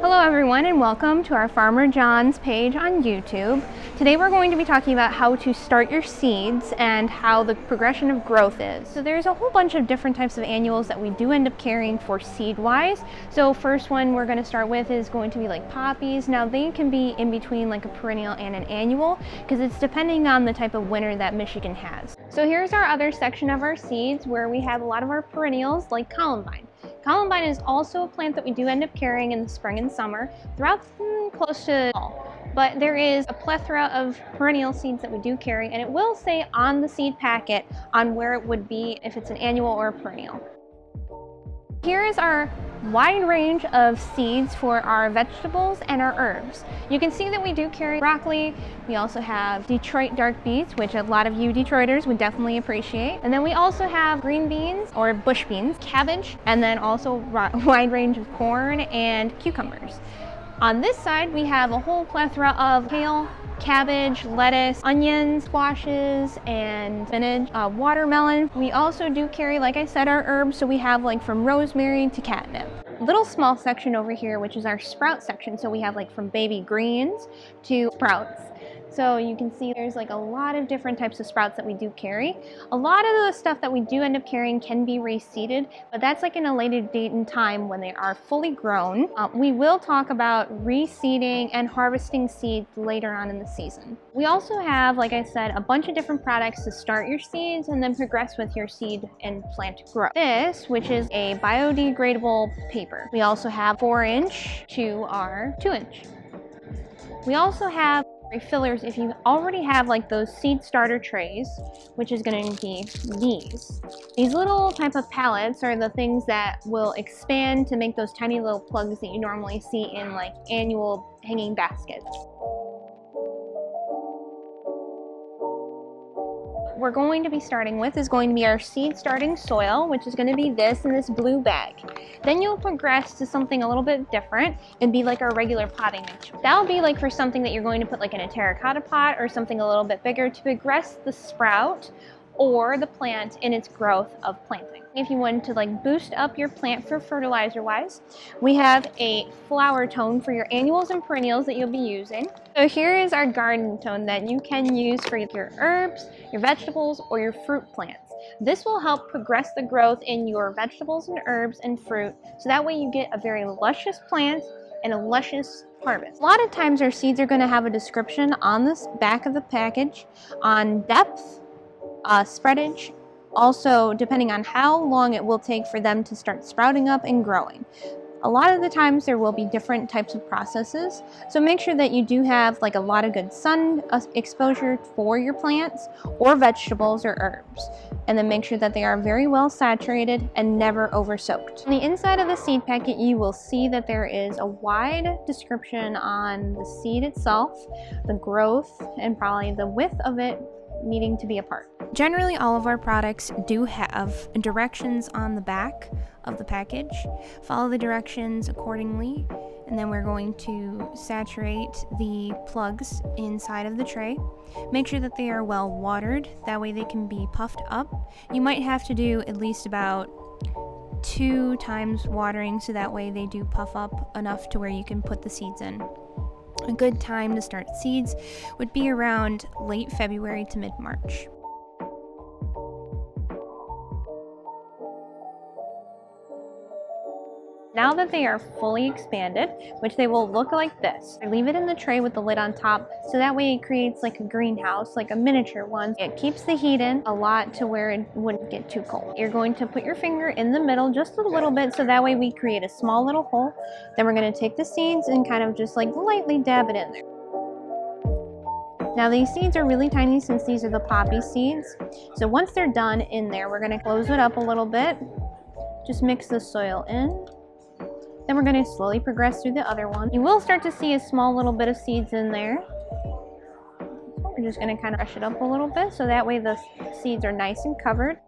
Hello everyone and welcome to our Farmer John's page on YouTube. Today we're going to be talking about how to start your seeds and how the progression of growth is. So there's a whole bunch of different types of annuals that we do end up carrying for seed wise. So first one we're going to start with is going to be like poppies. Now they can be in between like a perennial and an annual because it's depending on the type of winter that Michigan has. So here's our other section of our seeds where we have a lot of our perennials like Columbine. Columbine is also a plant that we do end up carrying in the spring and summer throughout close to fall. But there is a plethora of perennial seeds that we do carry, and it will say on the seed packet on where it would be if it's an annual or a perennial. Here is our wide range of seeds for our vegetables and our herbs. You can see that we do carry broccoli. We also have Detroit dark beets, which a lot of you Detroiters would definitely appreciate. And then we also have green beans or bush beans, cabbage, and then also a wide range of corn and cucumbers. On this side, we have a whole plethora of kale, cabbage, lettuce, onions, squashes, and spinach, watermelon. We also do carry, like I said, our herbs. So we have like from rosemary to catnip. Little small section over here, which is our sprout section. So we have like from baby greens to sprouts. So you can see there's like a lot of different types of sprouts that we do carry. A lot of the stuff that we do end up carrying can be reseeded, but that's like in a later date and time when they are fully grown. We will talk about reseeding and harvesting seeds later on in the season. We also have, like I said, a bunch of different products to start your seeds and then progress with your seed and plant growth. This, which is a biodegradable paper. We also have 4-inch to our 2-inch. We also have refillers if you already have like those seed starter trays, which is going to be these. These little type of pallets are the things that will expand to make those tiny little plugs that you normally see in like annual hanging baskets. We're going to be starting with is going to be our seed starting soil, which is going to be this in this blue bag. Then you'll progress to something a little bit different and be like our regular potting mix. That'll be like for something that you're going to put like in a terracotta pot or something a little bit bigger to progress the sprout or the plant in its growth of planting. If you wanted to like boost up your plant for fertilizer wise, we have a flower tone for your annuals and perennials that you'll be using. So here is our garden tone that you can use for your herbs, your vegetables, or your fruit plants. This will help progress the growth in your vegetables and herbs and fruit, so that way you get a very luscious plant and a luscious harvest. A lot of times our seeds are going to have a description on this back of the package on depth, spreadage, also depending on how long it will take for them to start sprouting up and growing. A lot of the times there will be different types of processes, so make sure that you do have like a lot of good sun exposure for your plants or vegetables or herbs, and then make sure that they are very well saturated and never over soaked. On the inside of the seed packet you will see that there is a wide description on the seed itself, the growth, and probably the width of it needing to be apart. Generally all of our products do have directions on the back of the package. Follow the directions accordingly, and then we're going to saturate the plugs inside of the tray. Make sure that they are well watered, that way they can be puffed up. You might have to do at least about 2 times watering, so that way they do puff up enough to where you can put the seeds in. A good time to start seeds would be around late February to mid-March. Now that they are fully expanded, which they will look like this, I leave it in the tray with the lid on top, so that way it creates like a greenhouse, like a miniature one. It keeps the heat in a lot to where it wouldn't get too cold. You're going to put your finger in the middle just a little bit, so that way we create a small little hole. Then we're going to take the seeds and kind of just like lightly dab it in there. Now these seeds are really tiny since these are the poppy seeds. So once they're done in there, we're going to close it up a little bit. Just mix the soil in. Then we're going to slowly progress through the other one. You will start to see a small little bit of seeds in there. So we're just going to kind of brush it up a little bit so that way the seeds are nice and covered.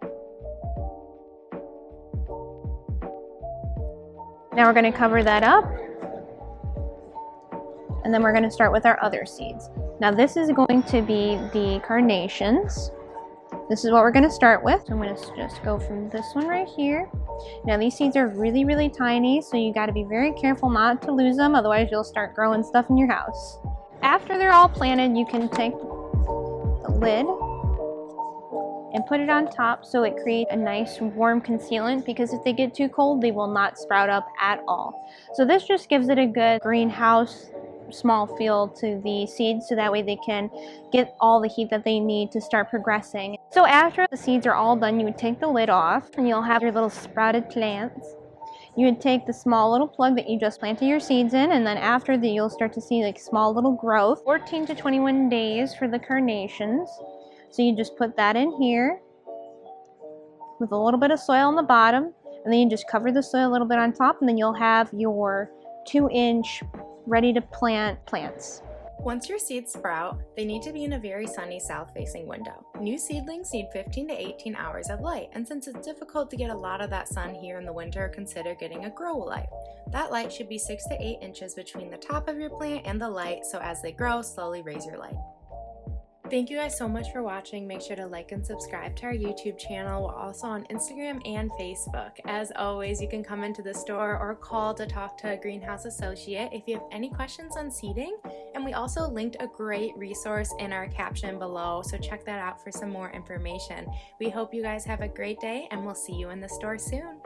Now we're going to cover that up. And then we're going to start with our other seeds. Now this is going to be the Carnations. This is what we're going to start with. So I'm going to just go from this one right here. Now these seeds are really, really tiny, so you got to be very careful not to lose them, otherwise you'll start growing stuff in your house. After they're all planted, you can take the lid and put it on top so it creates a nice warm concealant, because if they get too cold, they will not sprout up at all. So this just gives it a good greenhouse small feel to the seeds, so that way they can get all the heat that they need to start progressing. So after the seeds are all done, you would take the lid off and you'll have your little sprouted plants. You would take the small little plug that you just planted your seeds in, and then after that you'll start to see like small little growth. 14 to 21 days for the Carnations. So you just put that in here with a little bit of soil on the bottom, and then you just cover the soil a little bit on top, and then you'll have your 2-inch ready to plant plants. Once your seeds sprout, they need to be in a very sunny south-facing window. New seedlings need 15 to 18 hours of light, and since it's difficult to get a lot of that sun here in the winter, consider getting a grow light. That light should be 6 to 8 inches between the top of your plant and the light, so as they grow, slowly raise your light. Thank you guys so much for watching. Make sure to like and subscribe to our YouTube channel. We're also on Instagram and Facebook. As always, you can come into the store or call to talk to a greenhouse associate if you have any questions on seeding. And we also linked a great resource in our caption below, so check that out for some more information. We hope you guys have a great day, and we'll see you in the store soon.